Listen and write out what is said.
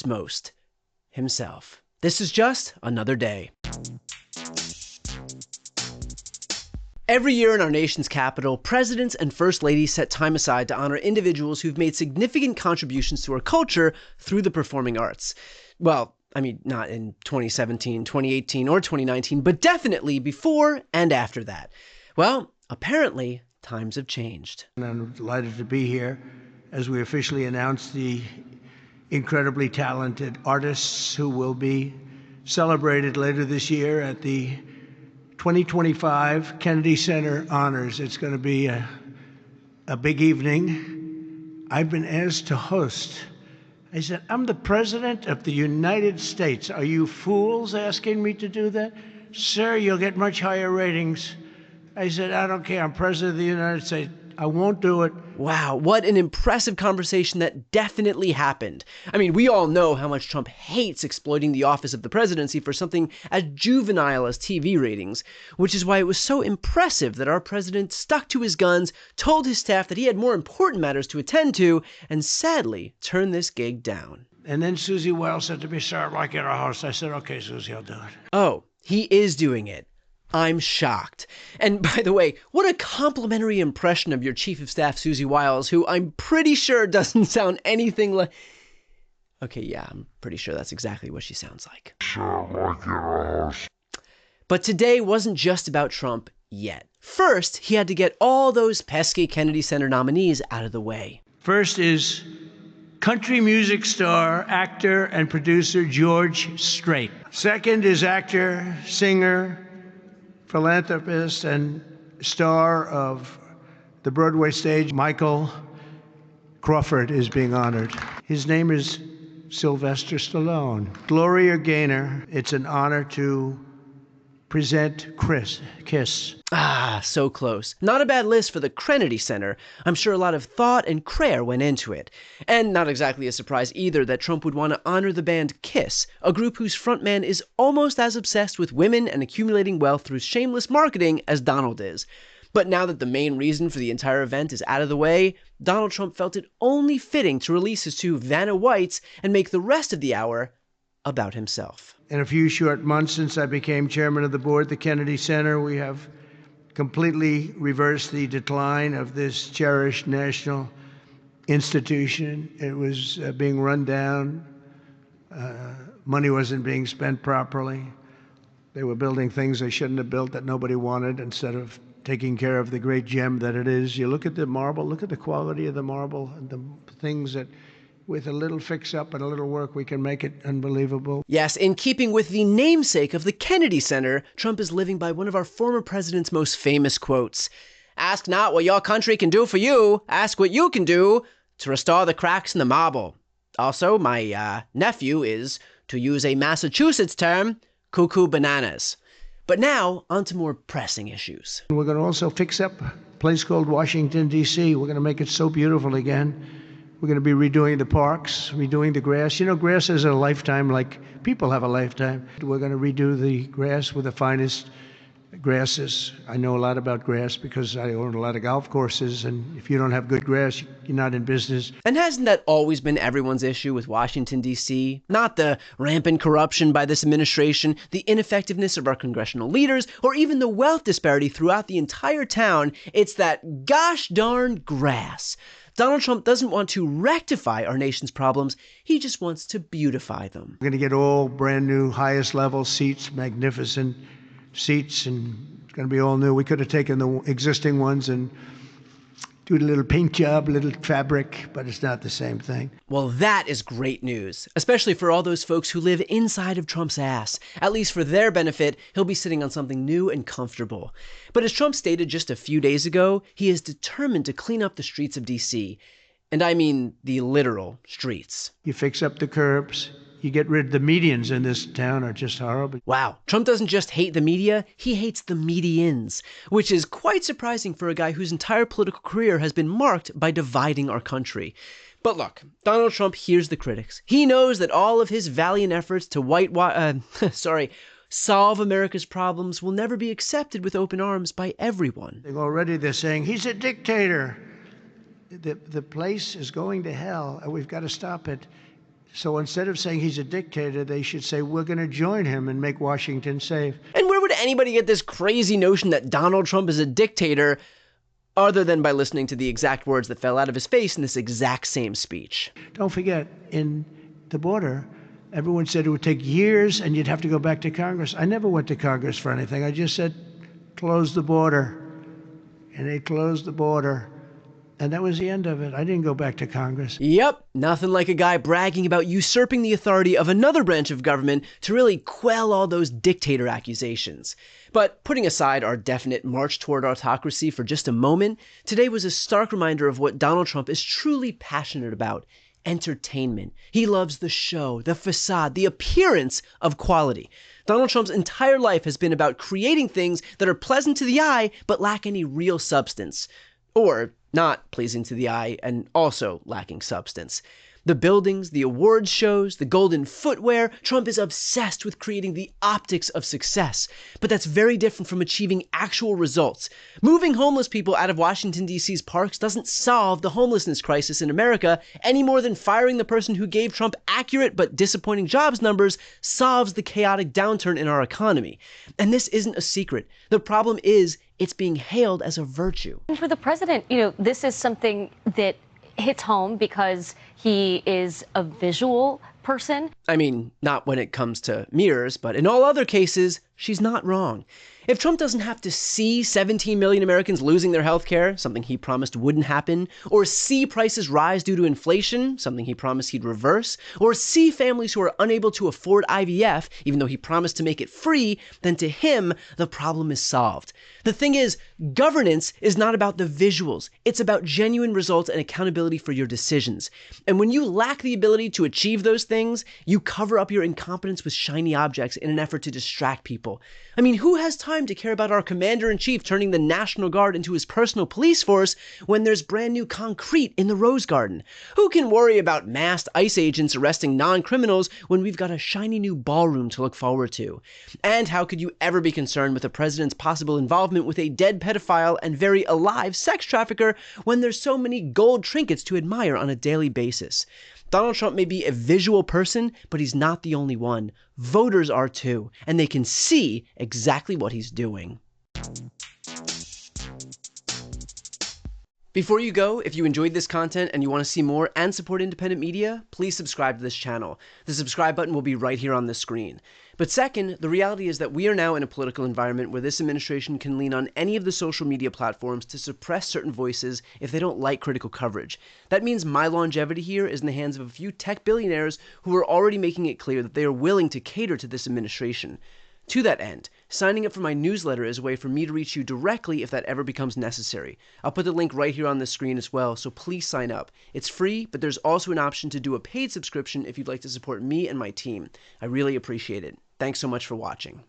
most, himself. This is just another day. Every year in our nation's capital, presidents and first ladies set time aside to honor individuals who've made significant contributions to our culture through the performing arts. Well, I mean, not in 2017, 2018, or 2019, but definitely before and after that. Well, apparently, times have changed. And I'm delighted to be here as we officially announce the incredibly talented artists who will be celebrated later this year at the 2025 Kennedy Center Honors. It's going to be a big evening. I've been asked to host. I said, I'm the President of the United States. Are you fools asking me to do that? Sir, you'll get much higher ratings. I said, I don't care. I'm President of the United States. I won't do it. Wow, what an impressive conversation that definitely happened. I mean, we all know how much Trump hates exploiting the office of the presidency for something as juvenile as TV ratings, which is why it was so impressive that our president stuck to his guns, told his staff that he had more important matters to attend to, and sadly turned this gig down. And then Susie Wiles said to me, sir, I'd like you to host. I said, okay, Susie, I'll do it. Oh, he is doing it. I'm shocked. And by the way, what a complimentary impression of your Chief of Staff, Susie Wiles, who I'm pretty sure doesn't sound anything like... Okay, yeah, I'm pretty ssure that's exactly what she sounds like. But today wasn't just about Trump yet. First, he had to get all those pesky Kennedy Center nominees out of the way. First is country music star, actor, and producer George Strait. Second is actor, singer, philanthropist, and star of the Broadway stage, Michael Crawford is being honored. His name is Sylvester Stallone. Gloria Gaynor, it's an honor to present Kiss. Ah, so close. Not a bad list for the Kennedy Center. I'm sure a lot of thought and prayer went into it. And not exactly a surprise either that Trump would want to honor the band Kiss, a group whose frontman is almost as obsessed with women and accumulating wealth through shameless marketing as Donald is. But now that the main reason for the entire event is out of the way, Donald Trump felt it only fitting to release his two Vanna Whites and make the rest of the hour about himself. In a few short months since I became chairman of the board at the Kennedy Center, we have completely reversed the decline of this cherished national institution. It was being run down. Money wasn't being spent properly. They were building things they shouldn't have built that nobody wanted instead of taking care of the great gem that it is. You look at the marble, look at the quality of the marble and the things that with a little fix-up and a little work, we can make it unbelievable. Yes, in keeping with the namesake of the Kennedy Center, Trump is living by one of our former president's most famous quotes. Ask not what your country can do for you, ask what you can do to restore the cracks in the marble. Also, my nephew is, to use a Massachusetts term, cuckoo bananas. But now, on to more pressing issues. We're going to also fix up a place called Washington, D.C. We're going to make it so beautiful again. We're going to be redoing the parks, redoing the grass. You know, grass is a lifetime like people have a lifetime. We're going to redo the grass with the finest grasses. I know a lot about grass because I own a lot of golf courses, and if you don't have good grass, you're not in business. And hasn't that always been everyone's issue with Washington, D.C.? Not the rampant corruption by this administration, the ineffectiveness of our congressional leaders, or even the wealth disparity throughout the entire town. It's that gosh darn grass. Donald Trump doesn't want to rectify our nation's problems, he just wants to beautify them. We're going to get all brand new, highest level seats, magnificent seats, and it's going to be all new. We could have taken the existing ones and do a little paint job, a little fabric, but it's not the same thing. Well, that is great news, especially for all those folks who live inside of Trump's ass. At least for their benefit, he'll be sitting on something new and comfortable. But as Trump stated just a few days ago, he is determined to clean up the streets of D.C. And I mean the literal streets. You fix up the curbs. You get rid of the medians in this town are just horrible. Wow, Trump doesn't just hate the media, he hates the medians, which is quite surprising for a guy whose entire political career has been marked by dividing our country. But look, Donald Trump hears the critics. He knows that all of his valiant efforts to solve America's problems will never be accepted with open arms by everyone. Already they're saying, he's a dictator. The place is going to hell, and we've got to stop it. So instead of saying he's a dictator, they should say, we're going to join him and make Washington safe. And where would anybody get this crazy notion that Donald Trump is a dictator other than by listening to the exact words that fell out of his face in this exact same speech? Don't forget, in the border, everyone said it would take years and you'd have to go back to Congress. I never went to Congress for anything. I just said, close the border. And they closed the border. And that was the end of it. I didn't go back to Congress. Yep, nothing like a guy bragging about usurping the authority of another branch of government to really quell all those dictator accusations. But putting aside our definite march toward autocracy for just a moment, today was a stark reminder of what Donald Trump is truly passionate about: entertainment. He loves the show, the facade, the appearance of quality. Donald Trump's entire life has been about creating things that are pleasant to the eye but lack any real substance. Or not pleasing to the eye and also lacking substance. The buildings, the awards shows, the golden footwear, Trump is obsessed with creating the optics of success. But that's very different from achieving actual results. Moving homeless people out of Washington, D.C.'s parks doesn't solve the homelessness crisis in America any more than firing the person who gave Trump accurate but disappointing jobs numbers solves the chaotic downturn in our economy. And this isn't a secret. The problem is it's being hailed as a virtue. And for the president, this is something that hits home because he is a visual person. I mean, not when it comes to mirrors, but in all other cases, she's not wrong. If Trump doesn't have to see 17 million Americans losing their health care, something he promised wouldn't happen, or see prices rise due to inflation, something he promised he'd reverse, or see families who are unable to afford IVF, even though he promised to make it free, then to him, the problem is solved. The thing is, governance is not about the visuals. It's about genuine results and accountability for your decisions. And when you lack the ability to achieve those things, you cover up your incompetence with shiny objects in an effort to distract people. I mean, who has time to care about our commander-in-chief turning the National Guard into his personal police force when there's brand new concrete in the Rose Garden? Who can worry about masked ICE agents arresting non-criminals when we've got a shiny new ballroom to look forward to? And how could you ever be concerned with the president's possible involvement with a dead pedophile and very alive sex trafficker when there's so many gold trinkets to admire on a daily basis? Donald Trump may be a visual person, but he's not the only one. Voters are too, and they can see exactly what he's doing. Before you go, if you enjoyed this content and you want to see more and support independent media, please subscribe to this channel. The subscribe button will be right here on the screen. But second, the reality is that we are now in a political environment where this administration can lean on any of the social media platforms to suppress certain voices if they don't like critical coverage. That means my longevity here is in the hands of a few tech billionaires who are already making it clear that they are willing to cater to this administration. To that end, signing up for my newsletter is a way for me to reach you directly if that ever becomes necessary. I'll put the link right here on the screen as well, so please sign up. It's free, but there's also an option to do a paid subscription if you'd like to support me and my team. I really appreciate it. Thanks so much for watching.